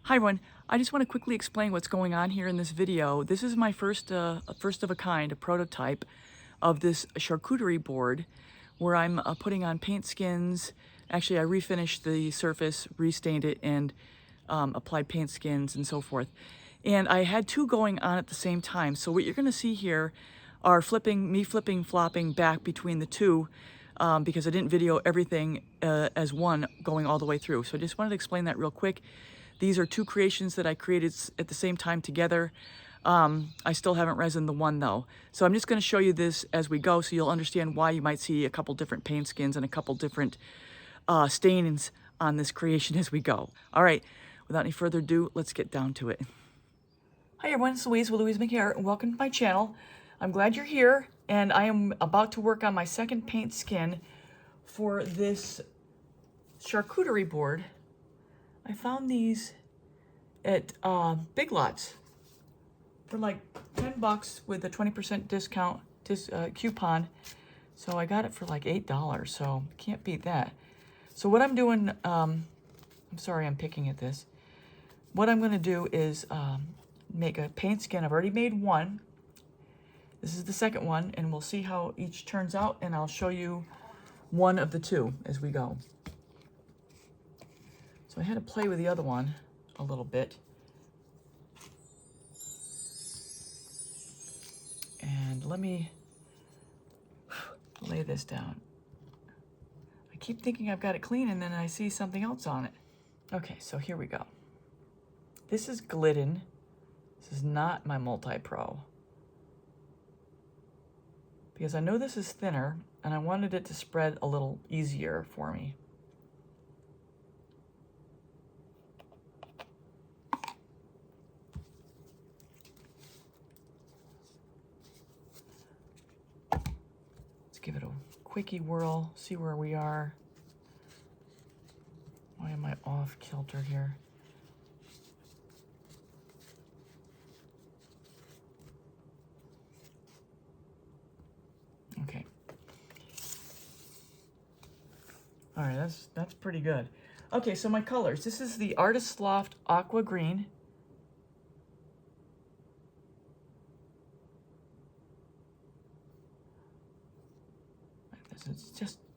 Hi everyone, I just want to quickly explain what's going on here in this video. This is my first of a kind, a prototype of this charcuterie board where I'm putting on paint skins. Actually, I refinished the surface, restained it, and applied paint skins and so forth. And I had two going on at the same time. So what you're going to see here are me flipping, flopping back between the two because I didn't video everything as one going all the way through. So I just wanted to explain that real quick. These are two creations that I created at the same time together. I still haven't resined the one though. So I'm just going to show you this as we go so you'll understand why you might see a couple different paint skins and a couple different stains on this creation as we go. All right, without any further ado, let's get down to it. Hi everyone, it's Louise with Louise McHare, and welcome to my channel. I'm glad you're here, and I am about to work on my second paint skin for this charcuterie board. I found these at Big Lots for like 10 bucks with a 20% discount coupon. So I got it for like $8, so can't beat that. So what I'm doing, I'm sorry I'm picking at this. What I'm gonna do is make a paint skin. I've already made one. This is the second one, and we'll see how each turns out, and I'll show you one of the two as we go. So I had to play with the other one a little bit. And let me lay this down. I keep thinking I've got it clean, and then I see something else on it. Okay, so here we go. This is Glidden. This is not my multi-pro. Because I know this is thinner, and I wanted it to spread a little easier for me. Give it a quickie whirl, see where we are. Why am I off kilter here? Okay. All right, that's pretty good. Okay, so my colors. This is the Artist Loft Aqua Green.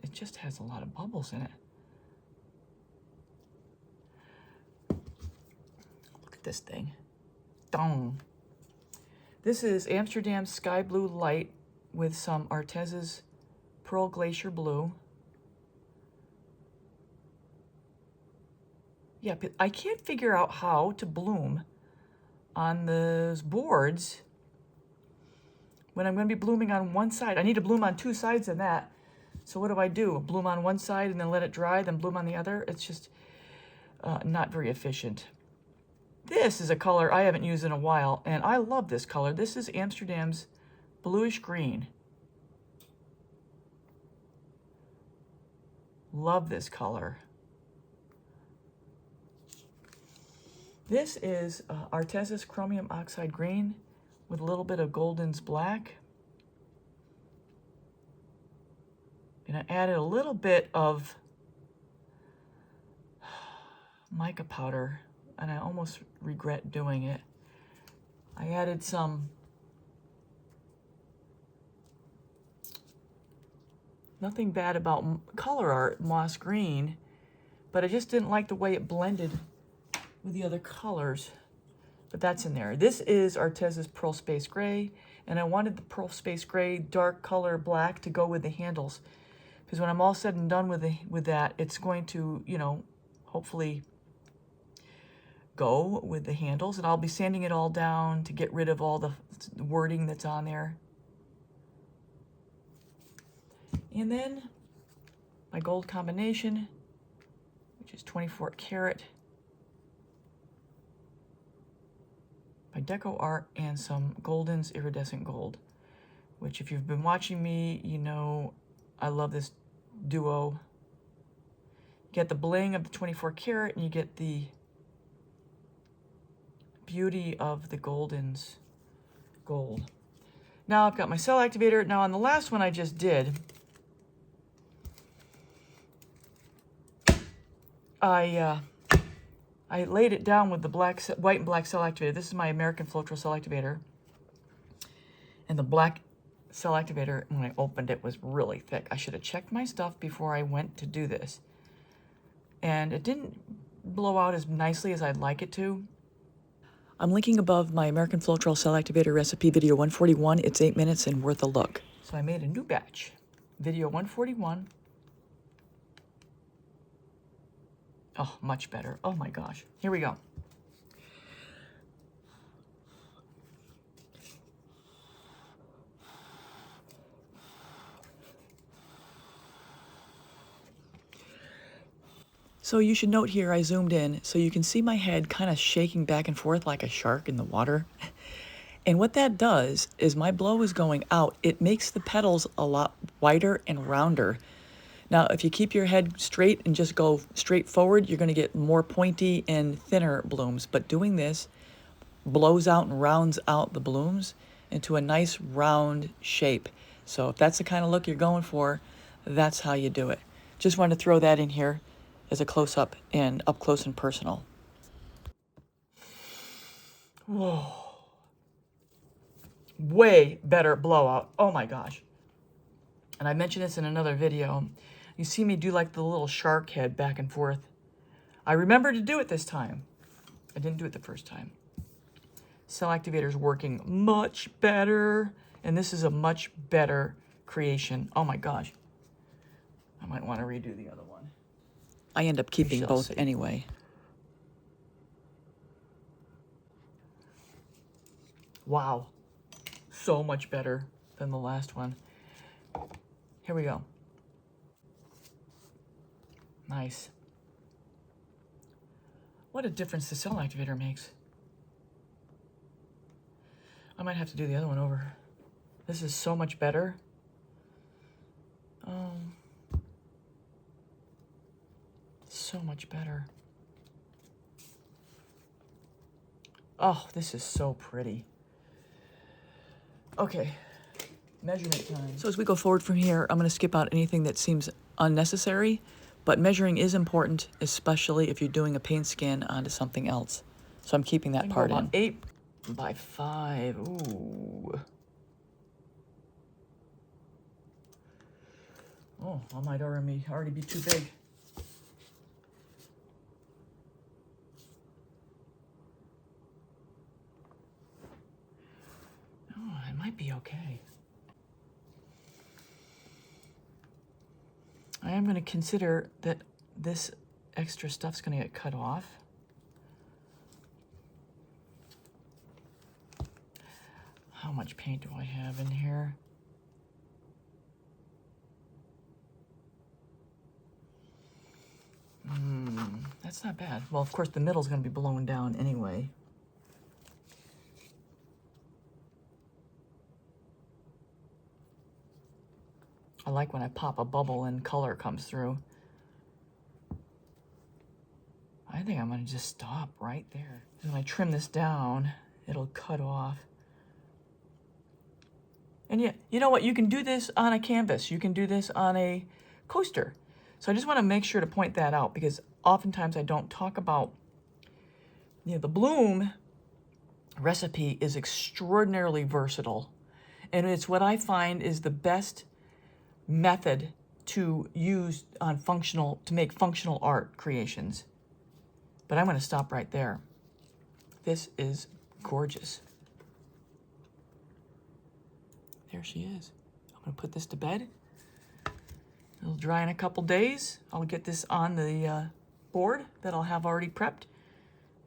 It just has a lot of bubbles in it. Look at this thing. Dong. This is Amsterdam Sky Blue Light with some Artez's Pearl Glacier Blue. Yeah, but I can't figure out how to bloom on those boards when I'm going to be blooming on one side. I need to bloom on two sides of that. So what do? Bloom on one side and then let it dry, then bloom on the other? It's just not very efficient. This is a color I haven't used in a while, and I love this color. This is Amsterdam's Bluish Green. Love this color. This is Artez's Chromium Oxide Green with a little bit of Golden's Black. And I added a little bit of mica powder, and I almost regret doing it. I added some, nothing bad about color art, moss green, but I just didn't like the way it blended with the other colors. But that's in there. This is Artez's Pearl Space Gray, and I wanted the Pearl Space Gray dark color black to go with the handles. Because when I'm all said and done with that, it's going to, you know, hopefully go with the handles. And I'll be sanding it all down to get rid of all the wording that's on there. And then my gold combination, which is 24 karat by Deco Art, and some Golden's Iridescent Gold, which if you've been watching me, you know I love this duo. You get the bling of the 24 karat, and you get the beauty of the Golden's Gold. Now I've got my cell activator. Now on the last one I just did, I I laid it down with the white and black cell activator. This is my American Floetrol cell activator. And the black cell activator, when I opened it, was really thick. I should have checked my stuff before I went to do this. And it didn't blow out as nicely as I'd like it to. I'm linking above my American Floetrol cell activator recipe video 141. It's 8 minutes and worth a look. So I made a new batch. Video 141. Oh, much better. Oh my gosh. Here we go. So you should note here I zoomed in so you can see my head kind of shaking back and forth like a shark in the water. And what that does is my blow is going out. It makes the petals a lot wider and rounder. Now, if you keep your head straight and just go straight forward, you're going to get more pointy and thinner blooms. But doing this blows out and rounds out the blooms into a nice round shape. So if that's the kind of look you're going for, that's how you do it. Just wanted to throw that in here as a close-up and up close and personal. Whoa. Way better blowout. Oh my gosh. And I mentioned this in another video. You see me do like the little shark head back and forth. I remember to do it this time. I didn't do it the first time. Cell activator's working much better. And this is a much better creation. Oh my gosh. I might want to redo the other one. I end up keeping both anyway. Wow. So much better than the last one. Here we go. Nice. What a difference the cell activator makes. I might have to do the other one over. This is so much better. So much better. Oh, this is so pretty. Okay, measurement time. So as we go forward from here, I'm going to skip out anything that seems unnecessary, but measuring is important, especially if you're doing a paint skin onto something else. So I'm keeping that part in. 8 by 5. Ooh. Oh, I might already be too big. Oh, it might be okay. I am going to consider that this extra stuff's going to get cut off. How much paint do I have in here? That's not bad. Well, of course, the middle's going to be blown down anyway. I like when I pop a bubble and color comes through. I think I'm going to just stop right there. When I trim this down, it'll cut off. And yeah, you know what? You can do this on a canvas. You can do this on a coaster. So I just want to make sure to point that out because oftentimes I don't talk about, the bloom recipe is extraordinarily versatile. And it's what I find is the best method to use on to make functional art creations. But I'm going to stop right there. This is gorgeous. There she is. I'm going to put this to bed. It'll dry in a couple days. I'll get this on the board that I'll have already prepped,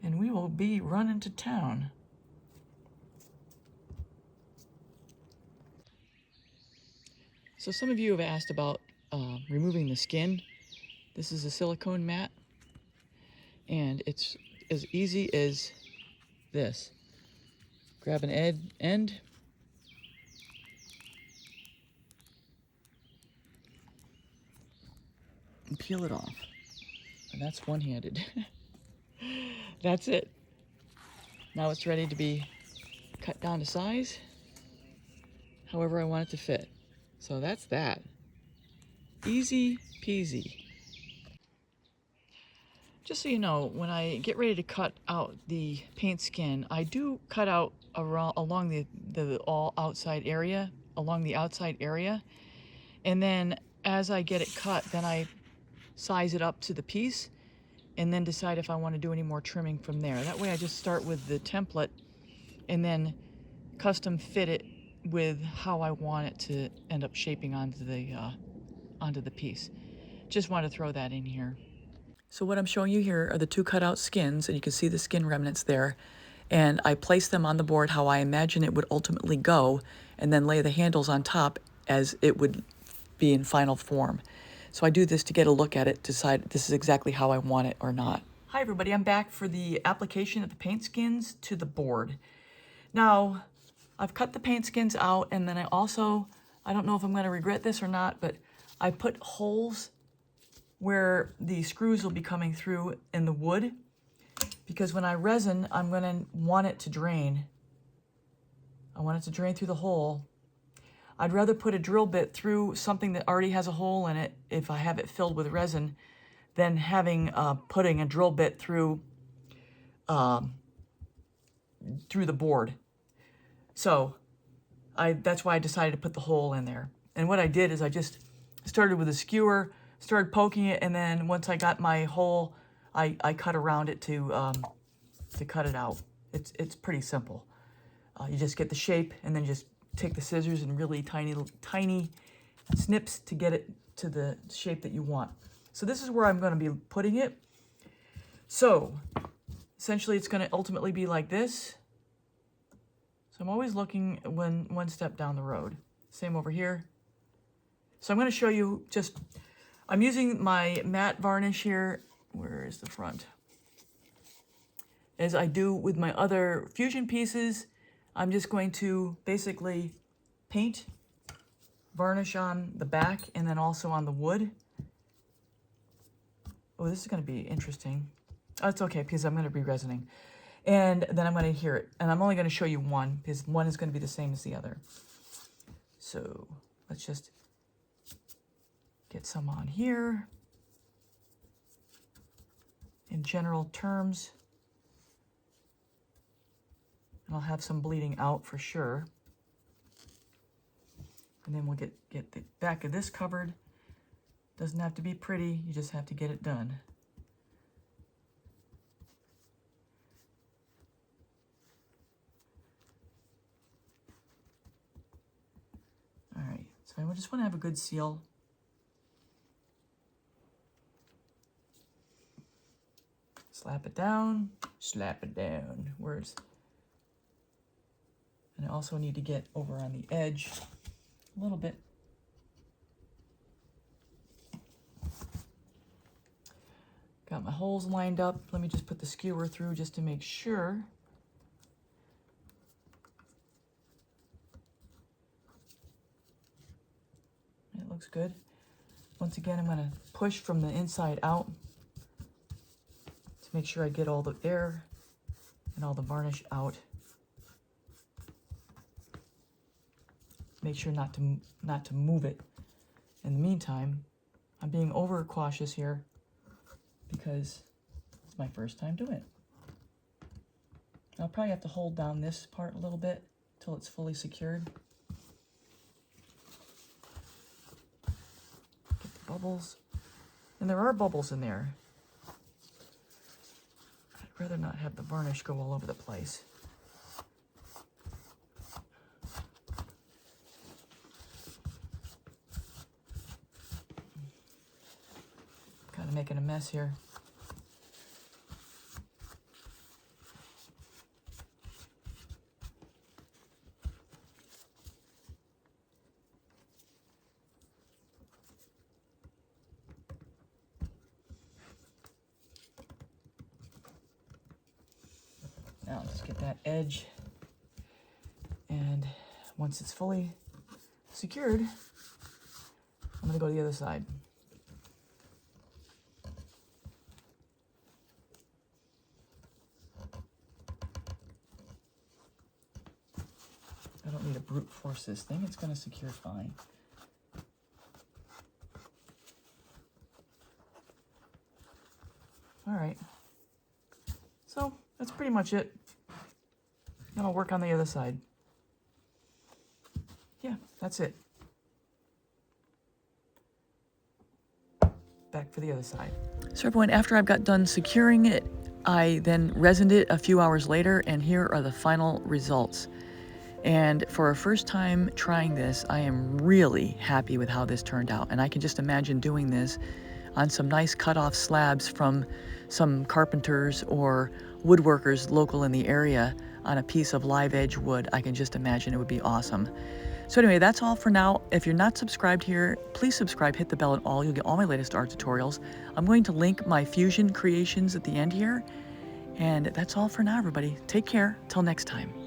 and we will be running to town. So some of you have asked about removing the skin. This is a silicone mat, and it's as easy as this. Grab an end, and peel it off. And that's one-handed. That's it. Now it's ready to be cut down to size, however I want it to fit. So that's that. Easy peasy. Just so you know, when I get ready to cut out the paint skin, I do cut out around along the all outside area, along the outside area, and then as I get it cut, then I size it up to the piece and then decide if I want to do any more trimming from there. That way I just start with the template and then custom fit it with how I want it to end up shaping onto the piece. Just want to throw that in here. So what I'm showing you here are the two cutout skins, and you can see the skin remnants there. And I place them on the board how I imagine it would ultimately go, and then lay the handles on top as it would be in final form. So I do this to get a look at it, decide this is exactly how I want it or not. Hi everybody, I'm back for the application of the paint skins to the board. Now, I've cut the paint skins out, and then I don't know if I'm going to regret this or not, but I put holes where the screws will be coming through in the wood, because when I resin, I'm going to want it to drain. I want it to drain through the hole. I'd rather put a drill bit through something that already has a hole in it if I have it filled with resin than putting a drill bit through the board. So that's why I decided to put the hole in there. And what I did is I just started with a skewer, started poking it, and then once I got my hole, I cut around it to cut it out. It's pretty simple. You just get the shape and then just take the scissors and really tiny snips to get it to the shape that you want. So this is where I'm going to be putting it. So essentially it's going to ultimately be like this. So I'm always looking one step down the road. Same over here. So I'm going to show you I'm using my matte varnish here. Where is the front? As I do with my other fusion pieces, I'm just going to basically paint, varnish on the back, and then also on the wood. Oh, this is going to be interesting. Oh, it's okay, because I'm going to be resining. And then I'm going to adhere it. And I'm only going to show you one, because one is going to be the same as the other. So let's just get some on here. In general terms. And I'll have some bleeding out for sure. And then we'll get the back of this covered. Doesn't have to be pretty, you just have to get it done. All right, so I just want to have a good seal. Slap it down, words. And I also need to get over on the edge a little bit. Got my holes lined up. Let me just put the skewer through just to make sure. It looks good. Once again, I'm going to push from the inside out to make sure I get all the air and all the varnish out. Make sure not to move it. In the meantime, I'm being over cautious here because it's my first time doing it. I'll probably have to hold down this part a little bit until it's fully secured. Get the bubbles. And there are bubbles in there. I'd rather not have the varnish go all over the place. Kind of making a mess here. Now let's get that edge, and once it's fully secured, I'm going to go to the other side. I don't need to brute force this thing, it's going to secure fine. All right. So that's pretty much it. Then I'll work on the other side. Yeah, that's it. Back for the other side. So everyone, after I've got done securing it, I then resined it a few hours later, and here are the final results. And for a first time trying this, I am really happy with how this turned out. And I can just imagine doing this on some nice cut-off slabs from some carpenters or woodworkers local in the area on a piece of live edge wood. I can just imagine it would be awesome. So anyway, that's all for now. If you're not subscribed here, please subscribe, hit the bell and all. You'll get all my latest art tutorials. I'm going to link my Fusion creations at the end here. And that's all for now, everybody. Take care. Till next time.